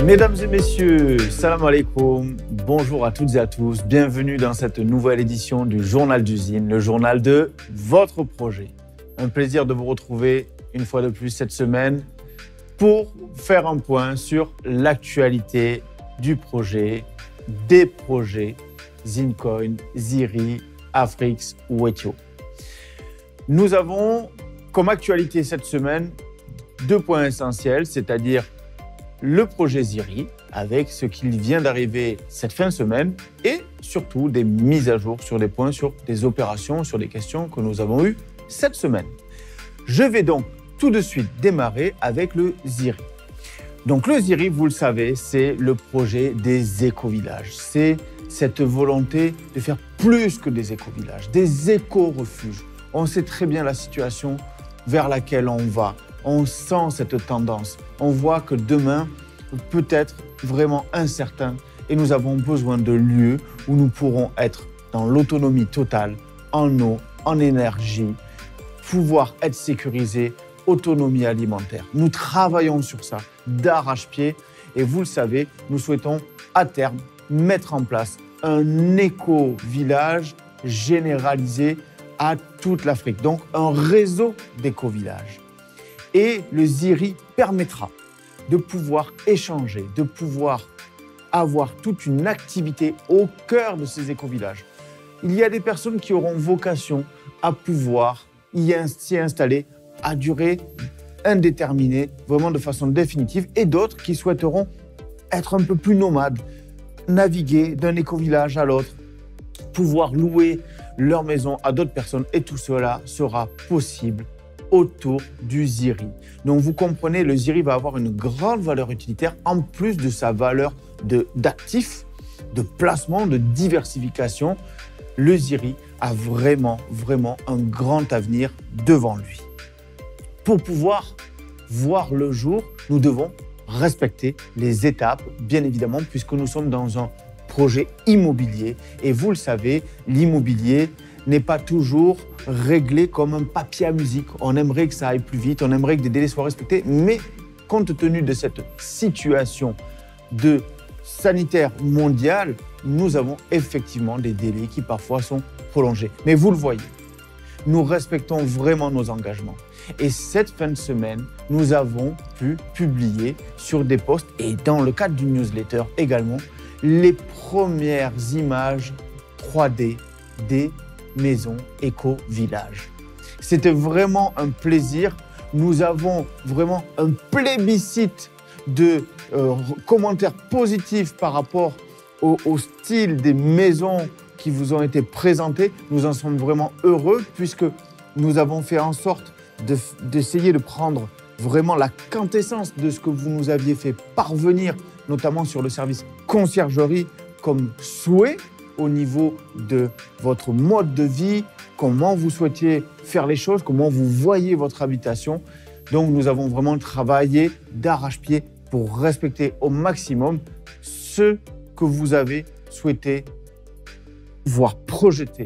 Mesdames et messieurs, salam alaikum, bonjour à toutes et à tous, bienvenue dans cette nouvelle édition du Journal d'usine, le journal de votre projet. Un plaisir de vous retrouver une fois de plus cette semaine pour faire un point sur l'actualité du projet, des projets Zincoin, Ziri, Afrix ou Wetio. Nous avons comme actualité cette semaine deux points essentiels, c'est-à-dire le projet Ziri, avec ce qui vient d'arriver cette fin de semaine, et surtout des mises à jour sur des points, sur des opérations, sur des questions que nous avons eues cette semaine. Je vais donc tout de suite démarrer avec le Ziri. Donc le Ziri, vous le savez, c'est le projet des éco-villages. C'est cette volonté de faire plus que des éco-villages, des éco-refuges. On sait très bien la situation vers laquelle on va. On sent cette tendance. On voit que demain peut être vraiment incertain et nous avons besoin de lieux où nous pourrons être dans l'autonomie totale, en eau, en énergie, pouvoir être sécurisés, autonomie alimentaire. Nous travaillons sur ça d'arrache-pied et vous le savez, nous souhaitons à terme mettre en place un éco-village généralisé à toute l'Afrique. Donc un réseau d'éco-villages. Et le Ziri permettra de pouvoir échanger, de pouvoir avoir toute une activité au cœur de ces éco-villages. Il y a des personnes qui auront vocation à pouvoir s'y installer à durée indéterminée, vraiment de façon définitive, et d'autres qui souhaiteront être un peu plus nomades, naviguer d'un éco-village à l'autre, pouvoir louer leur maison à d'autres personnes, et tout cela sera possible autour du Ziri. Donc vous comprenez, le Ziri va avoir une grande valeur utilitaire en plus de sa valeur d'actif, de placement, de diversification. Le Ziri a vraiment un grand avenir devant lui. Pour pouvoir voir le jour, nous devons respecter les étapes, bien évidemment, puisque nous sommes dans un projet immobilier. Et vous le savez, l'immobilier n'est pas toujours réglé comme un papier à musique. On aimerait que ça aille plus vite, on aimerait que des délais soient respectés, mais compte tenu de cette situation sanitaire mondiale, nous avons effectivement des délais qui parfois sont prolongés. Mais vous le voyez, nous respectons vraiment nos engagements. Et cette fin de semaine, nous avons pu publier sur des posts et dans le cadre d'une newsletter également, les premières images 3D des maisons éco-village. C'était vraiment un plaisir. Nous avons vraiment un plébiscite de commentaires positifs par rapport au style des maisons qui vous ont été présentées. Nous en sommes vraiment heureux puisque nous avons fait en sorte d'essayer de prendre vraiment la quintessence de ce que vous nous aviez fait parvenir, notamment sur le service conciergerie comme souhait au niveau de votre mode de vie, comment vous souhaitiez faire les choses, comment vous voyez votre habitation. Donc nous avons vraiment travaillé d'arrache-pied pour respecter au maximum ce que vous avez souhaité voir projeter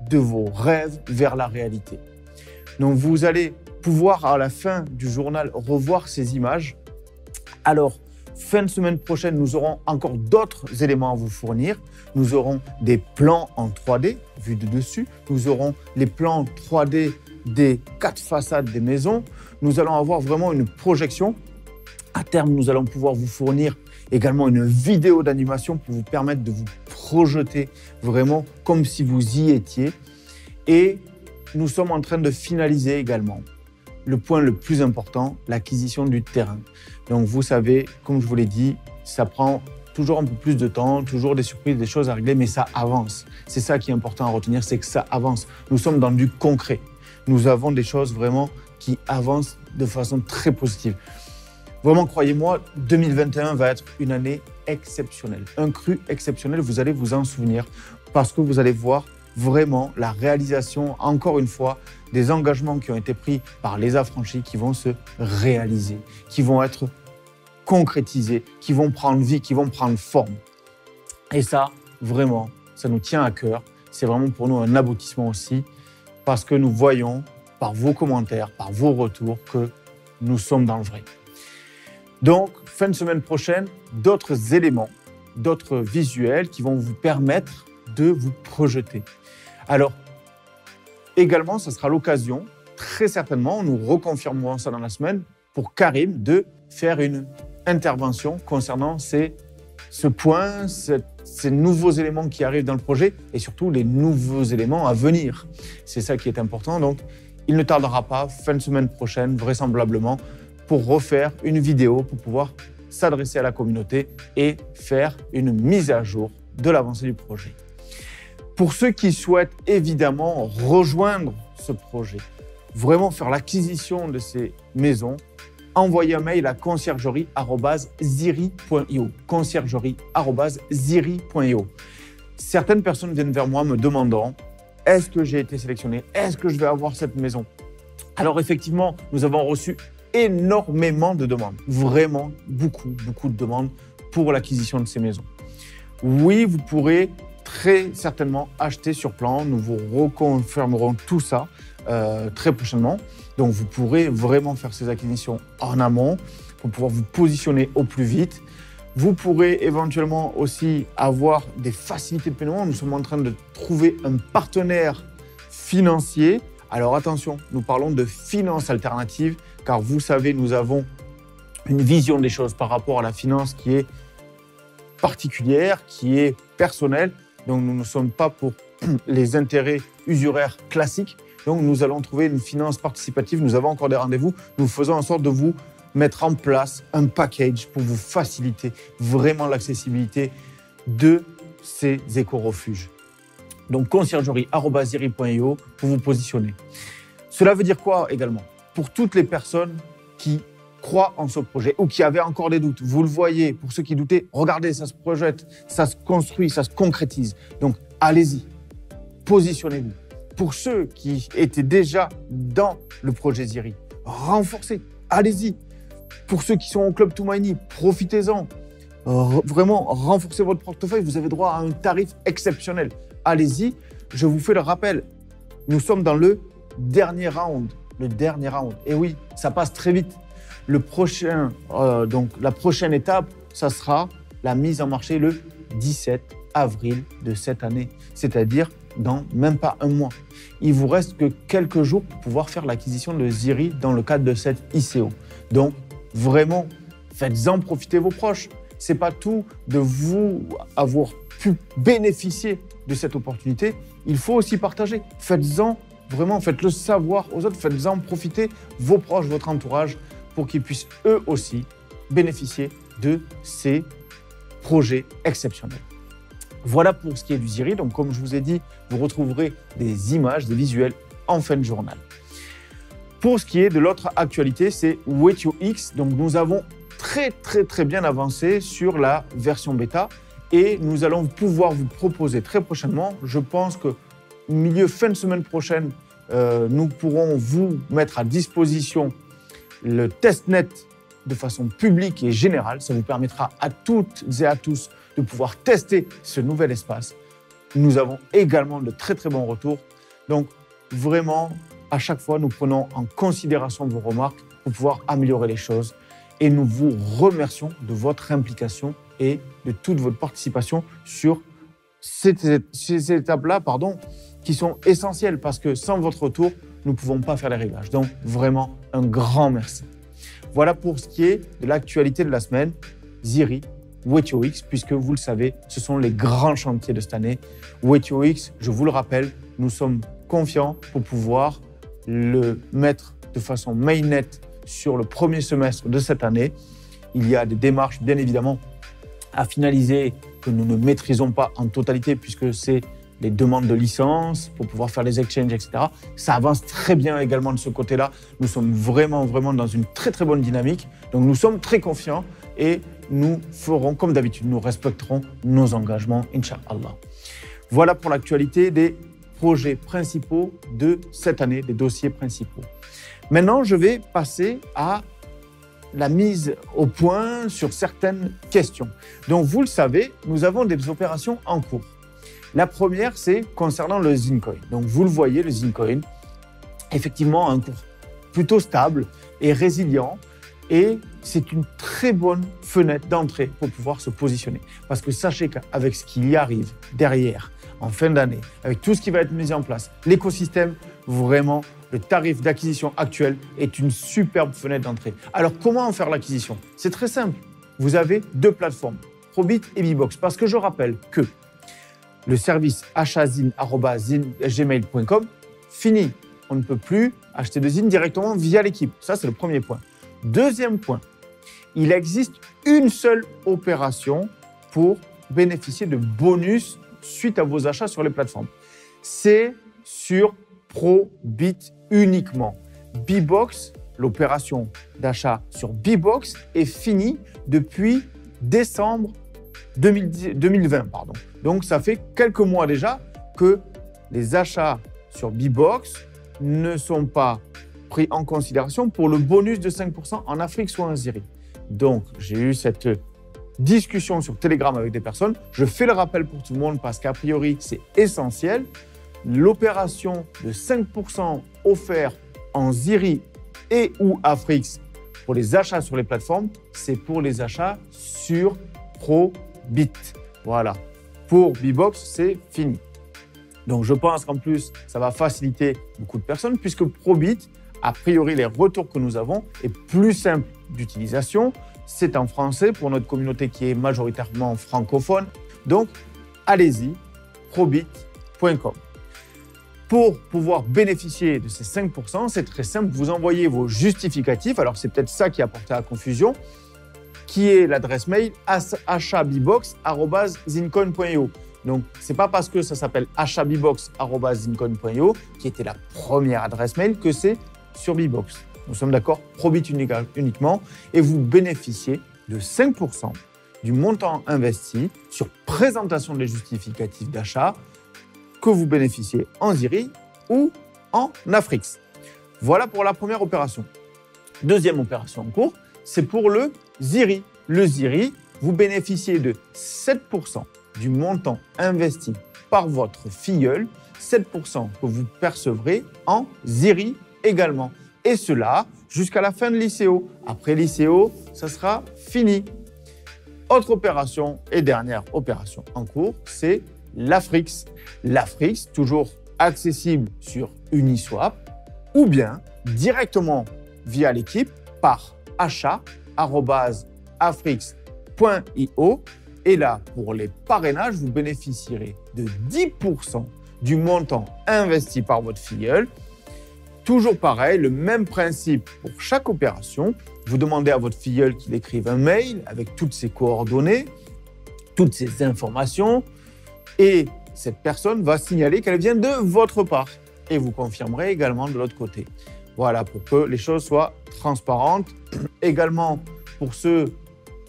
de vos rêves vers la réalité. Donc vous allez pouvoir à la fin du journal revoir ces images. Alors, fin de semaine prochaine, nous aurons encore d'autres éléments à vous fournir. Nous aurons des plans en 3D vus de dessus. Nous aurons les plans 3D des 4 façades des maisons. Nous allons avoir vraiment une projection. À terme, nous allons pouvoir vous fournir également une vidéo d'animation pour vous permettre de vous projeter vraiment comme si vous y étiez. Et nous sommes en train de finaliser également le point le plus important, l'acquisition du terrain. Donc vous savez, comme je vous l'ai dit, ça prend toujours un peu plus de temps, toujours des surprises, des choses à régler, mais ça avance. C'est ça qui est important à retenir, c'est que ça avance. Nous sommes dans du concret. Nous avons des choses vraiment qui avancent de façon très positive. Vraiment, croyez-moi, 2021 va être une année exceptionnelle. Un cru exceptionnel, vous allez vous en souvenir parce que vous allez voir vraiment la réalisation, encore une fois, des engagements qui ont été pris par les affranchis qui vont se réaliser, qui vont être concrétisés, qui vont prendre vie, qui vont prendre forme. Et ça, vraiment, ça nous tient à cœur. C'est vraiment pour nous un aboutissement aussi parce que nous voyons par vos commentaires, par vos retours que nous sommes dans le vrai. Donc, fin de semaine prochaine, d'autres éléments, d'autres visuels qui vont vous permettre de vous projeter. Alors, également, ça sera l'occasion, très certainement, nous reconfirmerons ça dans la semaine, pour Karim de faire une intervention concernant ce point, ces nouveaux éléments qui arrivent dans le projet et surtout les nouveaux éléments à venir. C'est ça qui est important. Donc, il ne tardera pas, fin de semaine prochaine, vraisemblablement, pour refaire une vidéo pour pouvoir s'adresser à la communauté et faire une mise à jour de l'avancée du projet. Pour ceux qui souhaitent évidemment rejoindre ce projet, vraiment faire l'acquisition de ces maisons, envoyez un mail à conciergerie@ziri.io. conciergerie@ziri.io. Certaines personnes viennent vers moi me demandant « Est-ce que j'ai été sélectionné? Est-ce que je vais avoir cette maison ?» Alors effectivement, nous avons reçu énormément de demandes, vraiment beaucoup de demandes pour l'acquisition de ces maisons. Oui, vous pourrez très certainement acheter sur plan, nous vous reconfirmerons tout ça très prochainement. Donc vous pourrez vraiment faire ces acquisitions en amont pour pouvoir vous positionner au plus vite. Vous pourrez éventuellement aussi avoir des facilités de paiement. Nous sommes en train de trouver un partenaire financier. Alors attention, nous parlons de finances alternatives car vous savez, nous avons une vision des choses par rapport à la finance qui est particulière, qui est personnelle. Donc nous ne sommes pas pour les intérêts usuraires classiques. Donc nous allons trouver une finance participative. Nous avons encore des rendez-vous. Nous faisons en sorte de vous mettre en place un package pour vous faciliter vraiment l'accessibilité de ces éco-refuges. Donc conciergerie@ziri.io pour vous positionner. Cela veut dire quoi également? Pour toutes les personnes qui croient en ce projet ou qui avaient encore des doutes, vous le voyez, pour ceux qui doutaient, regardez, ça se projette, ça se construit, ça se concrétise. Donc allez-y, positionnez-vous. Pour ceux qui étaient déjà dans le projet Ziri, renforcez, allez-y. Pour ceux qui sont au Club Toumaïni, profitez-en. Vraiment, renforcez votre portefeuille. Vous avez droit à un tarif exceptionnel. Allez-y. Je vous fais le rappel. Nous sommes dans le dernier round. Et oui, ça passe très vite. La prochaine étape, ça sera la mise en marché le 17 avril de cette année. C'est-à-dire dans même pas un mois. Il vous reste que quelques jours pour pouvoir faire l'acquisition de Ziri dans le cadre de cette ICO. Donc, vraiment, faites-en profiter vos proches. Ce n'est pas tout de vous avoir pu bénéficier de cette opportunité. Il faut aussi partager. Faites-en vraiment, faites-le savoir aux autres. Faites-en profiter vos proches, votre entourage, pour qu'ils puissent eux aussi bénéficier de ces projets exceptionnels. Voilà pour ce qui est du Ziri. Donc, comme je vous ai dit, vous retrouverez des images, des visuels en fin de journal. Pour ce qui est de l'autre actualité, c'est WaitioX. Donc, nous avons très bien avancé sur la version bêta et nous allons pouvoir vous proposer très prochainement, je pense que fin de semaine prochaine, nous pourrons vous mettre à disposition le testnet de façon publique et générale. Ça vous permettra à toutes et à tous de pouvoir tester ce nouvel espace. Nous avons également de très bons retours. Donc vraiment, à chaque fois, nous prenons en considération vos remarques pour pouvoir améliorer les choses. Et nous vous remercions de votre implication et de toute votre participation sur ces étapes-là, qui sont essentielles parce que sans votre retour, nous ne pouvons pas faire les réglages. Donc vraiment, un grand merci. Voilà pour ce qui est de l'actualité de la semaine. Ziri, WaitioX, puisque vous le savez, ce sont les grands chantiers de cette année. WaitioX, je vous le rappelle, nous sommes confiants pour pouvoir le mettre de façon mainnet sur le premier semestre de cette année. Il y a des démarches, bien évidemment, à finaliser que nous ne maîtrisons pas en totalité puisque c'est les demandes de licence pour pouvoir faire les exchanges, etc. Ça avance très bien également de ce côté-là. Nous sommes vraiment dans une très bonne dynamique. Donc, nous sommes très confiants et nous ferons comme d'habitude, nous respecterons nos engagements, Inch'Allah. Voilà pour l'actualité des projets principaux de cette année, des dossiers principaux. Maintenant, je vais passer à la mise au point sur certaines questions. Donc, vous le savez, nous avons des opérations en cours. La première, c'est concernant le Zincoin. Donc, vous le voyez, le Zincoin, effectivement, un cours plutôt stable et résilient. Et c'est une très bonne fenêtre d'entrée pour pouvoir se positionner. Parce que sachez qu'avec ce qui y arrive derrière, en fin d'année, avec tout ce qui va être mis en place, l'écosystème, vraiment, le tarif d'acquisition actuel est une superbe fenêtre d'entrée. Alors, comment en faire l'acquisition? C'est très simple. Vous avez deux plateformes, Probit et Bbox. Parce que je rappelle que le service achatzine@gmail.com, fini. On ne peut plus acheter de zine directement via l'équipe. Ça, c'est le premier point. Deuxième point, il existe une seule opération pour bénéficier de bonus suite à vos achats sur les plateformes. C'est sur Probit uniquement. Bbox, l'opération d'achat sur Bbox est finie depuis décembre 2020. Donc, ça fait quelques mois déjà que les achats sur Bbox ne sont pas pris en considération pour le bonus de 5% en Afrique ou en Syrie. Donc, j'ai eu cette discussion sur Telegram avec des personnes. Je fais le rappel pour tout le monde parce qu'a priori, c'est essentiel. L'opération de 5% offert en Syrie et ou Afrique pour les achats sur les plateformes, c'est pour les achats sur Probit. Voilà. Pour Bbox, c'est fini. Donc, je pense qu'en plus, ça va faciliter beaucoup de personnes puisque Probit, a priori, les retours que nous avons est plus simple d'utilisation. C'est en français pour notre communauté qui est majoritairement francophone. Donc, allez-y, probit.com. Pour pouvoir bénéficier de ces 5%, c'est très simple. Vous envoyez vos justificatifs. Alors, c'est peut-être ça qui a porté à la confusion, qui est l'adresse mail achatbbox@zincoin.io. Donc, ce n'est pas parce que ça s'appelle achatbbox@zincoin.io, qui était la première adresse mail, que c'est sur Bbox. Nous sommes d'accord, Probit uniquement, et vous bénéficiez de 5% du montant investi sur présentation des justificatifs d'achat que vous bénéficiez en Syrie ou en Afrique. Voilà pour la première opération. Deuxième opération en cours, c'est pour le Syrie. Le Syrie, vous bénéficiez de 7% du montant investi par votre filleul, 7% que vous percevrez en Syrie également. Et cela jusqu'à la fin de l'ICO. Après l'ICO, ça sera fini. Autre opération et dernière opération en cours, c'est l'Afrique. L'Afrique, toujours accessible sur Uniswap ou bien directement via l'équipe par achat@afrix.io. Et là, pour les parrainages, vous bénéficierez de 10% du montant investi par votre filleul. Toujours pareil, le même principe pour chaque opération. Vous demandez à votre filleul qu'il écrive un mail avec toutes ses coordonnées, toutes ses informations, et cette personne va signaler qu'elle vient de votre part. Et vous confirmerez également de l'autre côté. Voilà, pour que les choses soient transparentes. Également, pour ceux,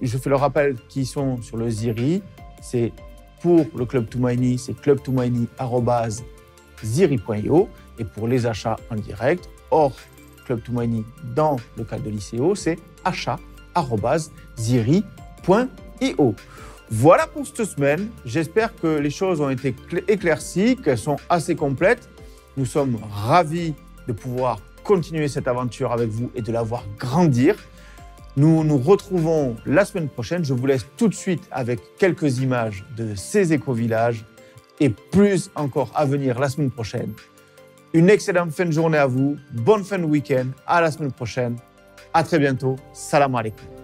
je fais le rappel, qui sont sur le Syrie, c'est pour le Club Toumaïni, c'est clubtoumaïni@ziri.io. Et pour les achats en direct, hors Club Toumaïni, dans le cadre de l'ICO, c'est achat@ziri.io. Voilà pour cette semaine. J'espère que les choses ont été éclaircies, qu'elles sont assez complètes. Nous sommes ravis de pouvoir continuer cette aventure avec vous et de la voir grandir. Nous nous retrouvons la semaine prochaine. Je vous laisse tout de suite avec quelques images de ces éco-villages et plus encore à venir la semaine prochaine. Une excellente fin de journée à vous, bonne fin de week-end, à la semaine prochaine. À très bientôt. Salam alaikum.